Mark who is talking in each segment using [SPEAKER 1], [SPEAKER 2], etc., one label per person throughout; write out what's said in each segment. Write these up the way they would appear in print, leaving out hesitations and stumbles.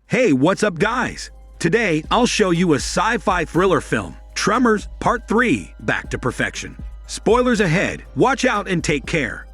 [SPEAKER 1] Hey, what's up guys? Today, I'll show you a sci-fi thriller film, Tremors Part 3, Back to Perfection. Spoilers ahead, watch out and take care.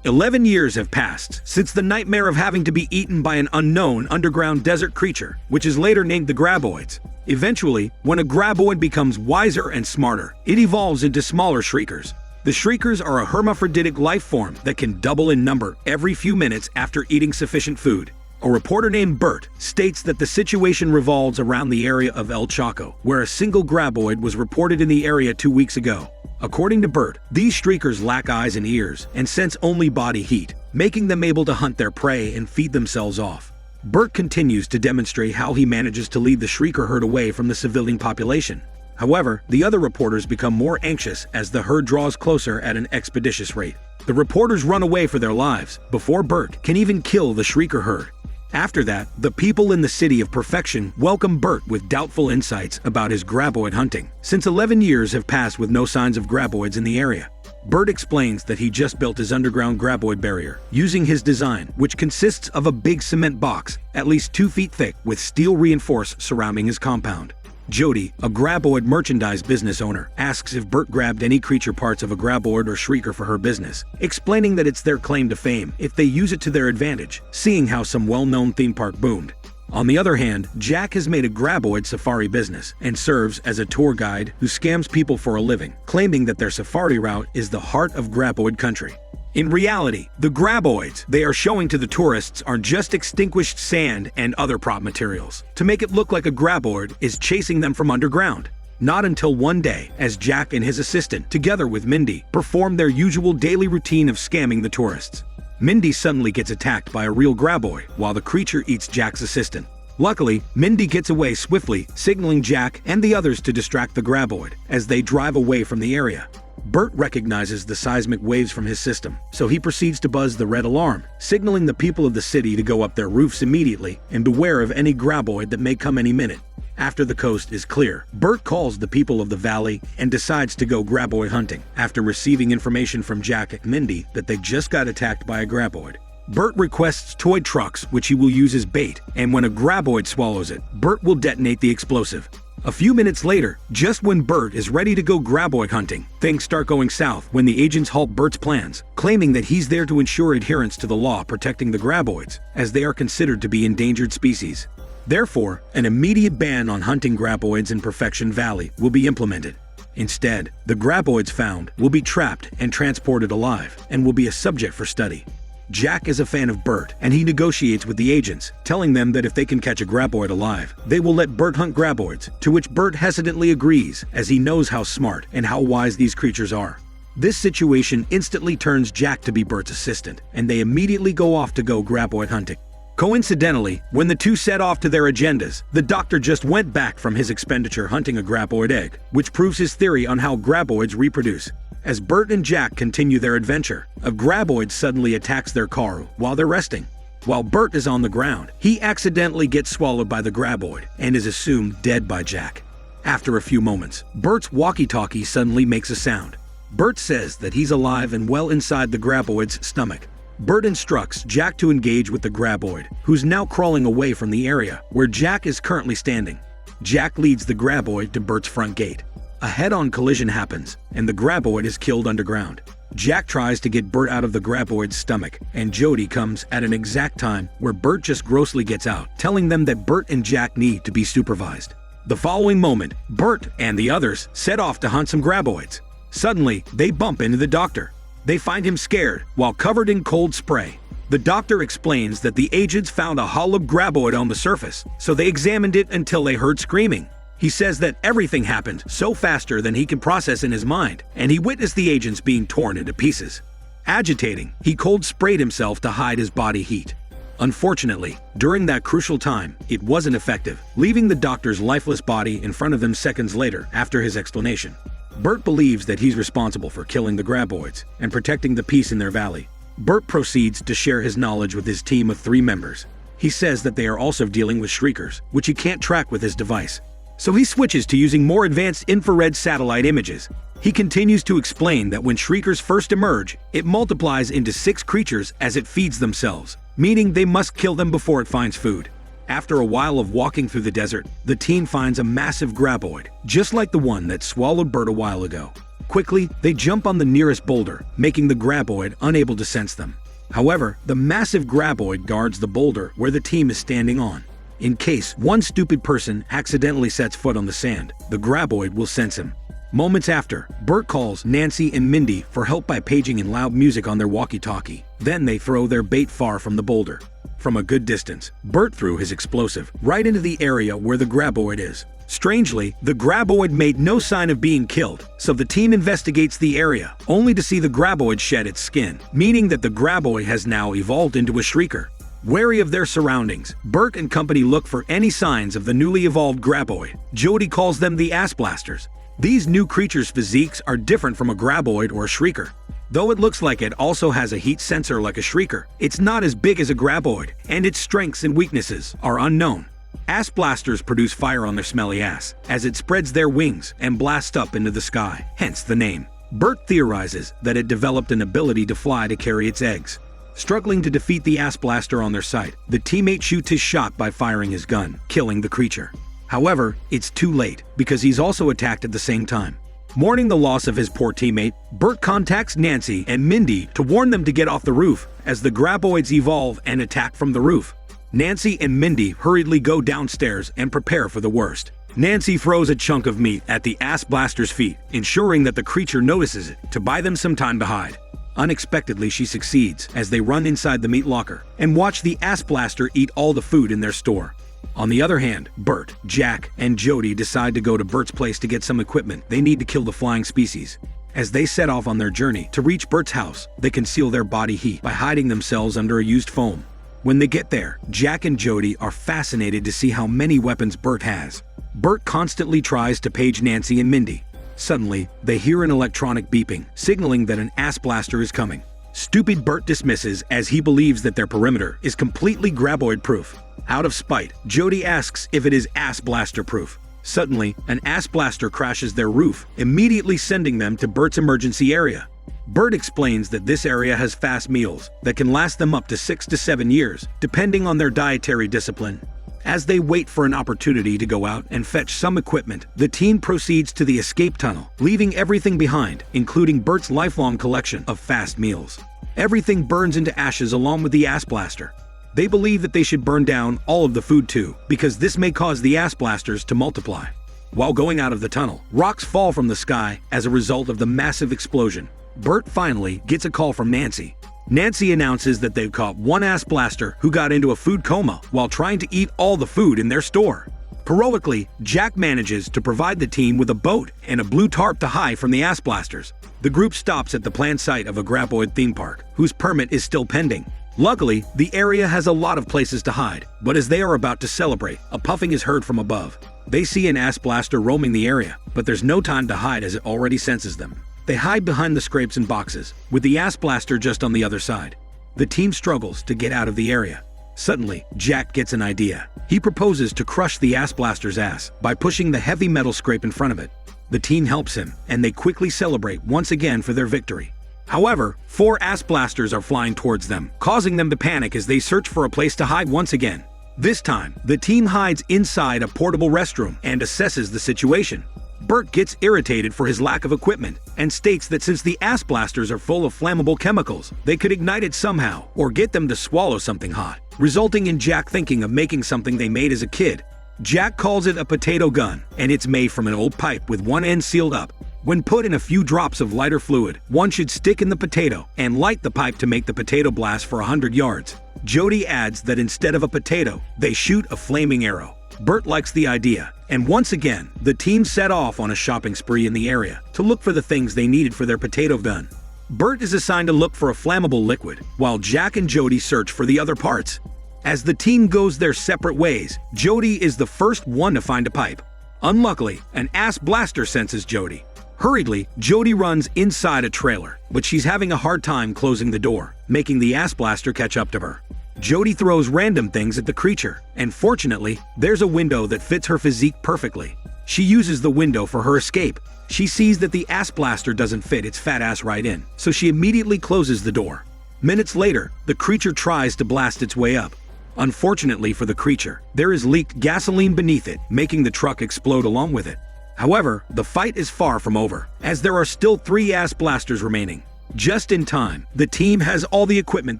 [SPEAKER 1] 11 years have passed since the nightmare of having to be eaten by an unknown underground desert creature, which is later named the Graboids. Eventually, when a Graboid becomes wiser and smarter, it evolves into smaller shriekers. The shriekers are a hermaphroditic life form that can double in number every few minutes after eating sufficient food. A reporter named Burt states that the situation revolves around the area of El Chaco, where a single Graboid was reported in the area 2 weeks ago. According to Burt, these shriekers lack eyes and ears and sense only body heat, making them able to hunt their prey and feed themselves off. Burt continues to demonstrate how he manages to lead the shrieker herd away from the civilian population. However, the other reporters become more anxious as the herd draws closer at an expeditious rate. The reporters run away for their lives before Burt can even kill the shrieker herd. After that, the people in the city of Perfection welcome Burt with doubtful insights about his Graboid hunting, since 11 years have passed with no signs of Graboids in the area. Burt explains that he just built his underground Graboid barrier, using his design, which consists of a big cement box, at least 2 feet thick, with steel reinforced surrounding his compound. Jody, a Graboid merchandise business owner, asks if Burt grabbed any creature parts of a Graboid or shrieker for her business, explaining that it's their claim to fame if they use it to their advantage, seeing how some well-known theme park boomed. On the other hand, Jack has made a Graboid safari business and serves as a tour guide who scams people for a living, claiming that their safari route is the heart of Graboid country. In reality, the Graboids they are showing to the tourists are just extinguished sand and other prop materials, to make it look like a Graboid is chasing them from underground. Not until one day, as Jack and his assistant, together with Mindy, perform their usual daily routine of scamming the tourists. Mindy suddenly gets attacked by a real Graboid, while the creature eats Jack's assistant. Luckily, Mindy gets away swiftly, signaling Jack and the others to distract the Graboid as they drive away from the area. Burt recognizes the seismic waves from his system, so he proceeds to buzz the red alarm, signaling the people of the city to go up their roofs immediately and beware of any Graboid that may come any minute. After the coast is clear, Burt calls the people of the valley and decides to go Graboid hunting, after receiving information from Jack and Mindy that they just got attacked by a Graboid. Burt requests toy trucks, which he will use as bait, and when a Graboid swallows it, Burt will detonate the explosive. A few minutes later, just when Burt is ready to go Graboid hunting, things start going south when the agents halt Burt's plans, claiming that he's there to ensure adherence to the law protecting the Graboids, as they are considered to be endangered species. Therefore, an immediate ban on hunting Graboids in Perfection Valley will be implemented. Instead, the Graboids found will be trapped and transported alive, and will be a subject for study. Jack is a fan of Burt, and he negotiates with the agents, telling them that if they can catch a Graboid alive, they will let Burt hunt Graboids, to which Burt hesitantly agrees, as he knows how smart and how wise these creatures are. This situation instantly turns Jack to be Burt's assistant, and they immediately go off to go Graboid hunting. Coincidentally, when the two set off to their agendas, the doctor just went back from his expenditure hunting a Graboid egg, which proves his theory on how Graboids reproduce. As Burt and Jack continue their adventure, a Graboid suddenly attacks their car while they're resting. While Burt is on the ground, he accidentally gets swallowed by the Graboid and is assumed dead by Jack. After a few moments, Burt's walkie-talkie suddenly makes a sound. Burt says that he's alive and well inside the Graboid's stomach. Burt instructs Jack to engage with the Graboid, who's now crawling away from the area where Jack is currently standing. Jack leads the Graboid to Burt's front gate. A head-on collision happens, and the Graboid is killed underground. Jack tries to get Burt out of the Graboid's stomach, and Jody comes at an exact time where Burt just grossly gets out, telling them that Burt and Jack need to be supervised. The following moment, Burt and the others set off to hunt some Graboids. Suddenly, they bump into the doctor. They find him scared, while covered in cold spray. The doctor explains that the agents found a hollow Graboid on the surface, so they examined it until they heard screaming. He says that everything happened so faster than he can process in his mind, and he witnessed the agents being torn into pieces. Agitating, he cold sprayed himself to hide his body heat. Unfortunately, during that crucial time, it wasn't effective, leaving the doctor's lifeless body in front of them seconds later after his explanation. Burt believes that he's responsible for killing the Graboids and protecting the peace in their valley. Burt proceeds to share his knowledge with his team of 3 members. He says that they are also dealing with shriekers, which he can't track with his device. so he switches to using more advanced infrared satellite images. He continues to explain that when shriekers first emerge, it multiplies into 6 creatures as it feeds themselves, meaning they must kill them before it finds food. After a while of walking through the desert, the team finds a massive graboid, just like the one that swallowed Burt a while ago. Quickly, they jump on the nearest boulder, making the graboid unable to sense them. However, the massive graboid guards the boulder where the team is standing on. In case one stupid person accidentally sets foot on the sand, the graboid will sense him. Moments after, Burt calls Nancy and Mindy for help by paging in loud music on their walkie-talkie. Then they throw their bait far from the boulder. From a good distance, Burt threw his explosive right into the area where the graboid is. Strangely, the graboid made no sign of being killed, so the team investigates the area, only to see the graboid shed its skin, meaning that the graboid has now evolved into a shrieker. Wary of their surroundings, Burt and company look for any signs of the newly evolved graboid. Jody calls them the ass blasters. These new creatures' physiques are different from a graboid or a shrieker. Though it looks like it also has a heat sensor like a shrieker, it's not as big as a graboid, and its strengths and weaknesses are unknown. Ass blasters produce fire on their smelly ass, as it spreads their wings and blasts up into the sky, hence the name. Burt theorizes that it developed an ability to fly to carry its eggs. Struggling to defeat the ass blaster on their sight, the teammate shoots his shot by firing his gun, killing the creature. However, it's too late, because he's also attacked at the same time. Mourning the loss of his poor teammate, Burt contacts Nancy and Mindy to warn them to get off the roof, as the graboids evolve and attack from the roof. Nancy and Mindy hurriedly go downstairs and prepare for the worst. Nancy throws a chunk of meat at the ass blaster's feet, ensuring that the creature notices it to buy them some time to hide. Unexpectedly, she succeeds as they run inside the meat locker and watch the ass blaster eat all the food in their store. On the other hand, Burt, Jack, and Jody decide to go to Burt's place to get some equipment they need to kill the flying species. As they set off on their journey to reach Burt's house, they conceal their body heat by hiding themselves under a used foam. When they get there, Jack and Jody are fascinated to see how many weapons Burt has. Burt constantly tries to page Nancy and Mindy. Suddenly, they hear an electronic beeping, signaling that an ass blaster is coming. Stupid Burt dismisses as he believes that their perimeter is completely graboid-proof. Out of spite, Jody asks if it is ass blaster-proof. Suddenly, an ass blaster crashes their roof, immediately sending them to Burt's emergency area. Burt explains that this area has fast meals that can last them up to 6 to 7 years, depending on their dietary discipline. As they wait for an opportunity to go out and fetch some equipment, the team proceeds to the escape tunnel, leaving everything behind, including Burt's lifelong collection of fast meals. Everything burns into ashes along with the ass blaster. They believe that they should burn down all of the food too, because this may cause the ass blasters to multiply. While going out of the tunnel, rocks fall from the sky as a result of the massive explosion. Burt finally gets a call from Nancy. Nancy announces that they've caught one ass blaster who got into a food coma while trying to eat all the food in their store. Heroically, Jack manages to provide the team with a boat and a blue tarp to hide from the ass blasters. The group stops at the planned site of a Graboid theme park, whose permit is still pending. Luckily, the area has a lot of places to hide, but as they are about to celebrate, a puffing is heard from above. They see an ass blaster roaming the area, but there's no time to hide as it already senses them. They hide behind the scrapes and boxes, with the ass blaster just on the other side. The team struggles to get out of the area. Suddenly, Jack gets an idea. He proposes to crush the ass blaster's ass by pushing the heavy metal scrape in front of it. The team helps him, and they quickly celebrate once again for their victory. However, 4 ass blasters are flying towards them, causing them to panic as they search for a place to hide once again. This time, the team hides inside a portable restroom and assesses the situation. Burt gets irritated for his lack of equipment and states that since the ass blasters are full of flammable chemicals, they could ignite it somehow or get them to swallow something hot, resulting in Jack thinking of making something they made as a kid. Jack calls it a potato gun, and it's made from an old pipe with one end sealed up. When put in a few drops of lighter fluid, one should stick in the potato and light the pipe to make the potato blast for 100 yards. Jody adds that instead of a potato, they shoot a flaming arrow. Burt likes the idea, and once again, the team set off on a shopping spree in the area to look for the things they needed for their potato gun. Burt is assigned to look for a flammable liquid, while Jack and Jody search for the other parts. As the team goes their separate ways, Jody is the first one to find a pipe. Unluckily, an ass blaster senses Jody. Hurriedly, Jody runs inside a trailer, but she's having a hard time closing the door, making the ass blaster catch up to her. Jody throws random things at the creature, and fortunately, there's a window that fits her physique perfectly. She uses the window for her escape. She sees that the ass blaster doesn't fit its fat ass right in, so she immediately closes the door. Minutes later, the creature tries to blast its way up. Unfortunately for the creature, there is leaked gasoline beneath it, making the truck explode along with it. However, the fight is far from over, as there are still 3 ass blasters remaining. Just in time, the team has all the equipment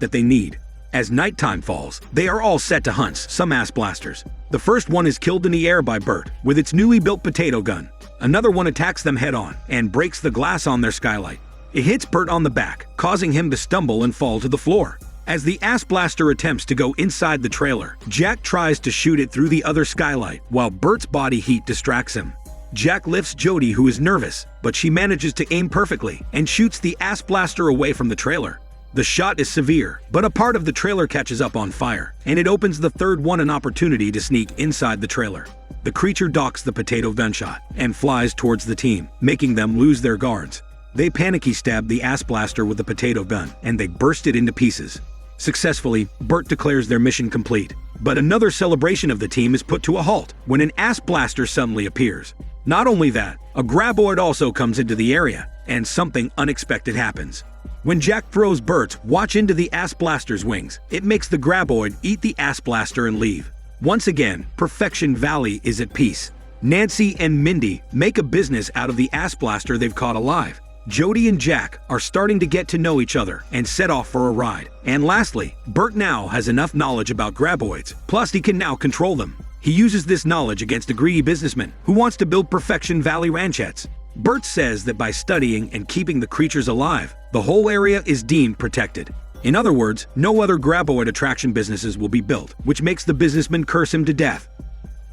[SPEAKER 1] that they need. As nighttime falls, they are all set to hunt some ass blasters. The first one is killed in the air by Burt with its newly built potato gun. Another one attacks them head-on and breaks the glass on their skylight. It hits Burt on the back, causing him to stumble and fall to the floor. As the ass blaster attempts to go inside the trailer, Jack tries to shoot it through the other skylight, while Burt's body heat distracts him. Jack lifts Jody, who is nervous, but she manages to aim perfectly and shoots the ass blaster away from the trailer. The shot is severe, but a part of the trailer catches up on fire, and it opens the third one an opportunity to sneak inside the trailer. The creature docks the potato gunshot and flies towards the team, making them lose their guards. They panicky stab the ass blaster with the potato gun, and they burst it into pieces. Successfully, Burt declares their mission complete. But another celebration of the team is put to a halt when an ass blaster suddenly appears. Not only that, a Graboid also comes into the area, and something unexpected happens. When Jack throws Burt's watch into the ass blaster's wings, it makes the Graboid eat the ass blaster and leave. Once again, Perfection Valley is at peace. Nancy and Mindy make a business out of the ass blaster they've caught alive. Jody and Jack are starting to get to know each other and set off for a ride. And lastly, Burt now has enough knowledge about Graboids, plus he can now control them. He uses this knowledge against a greedy businessman who wants to build Perfection Valley ranchettes. Burt says that by studying and keeping the creatures alive, the whole area is deemed protected. In other words, no other Graboid attraction businesses will be built, which makes the businessman curse him to death.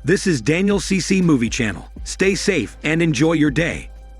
[SPEAKER 1] This is Daniel CC Movie Channel. Stay safe and enjoy your day.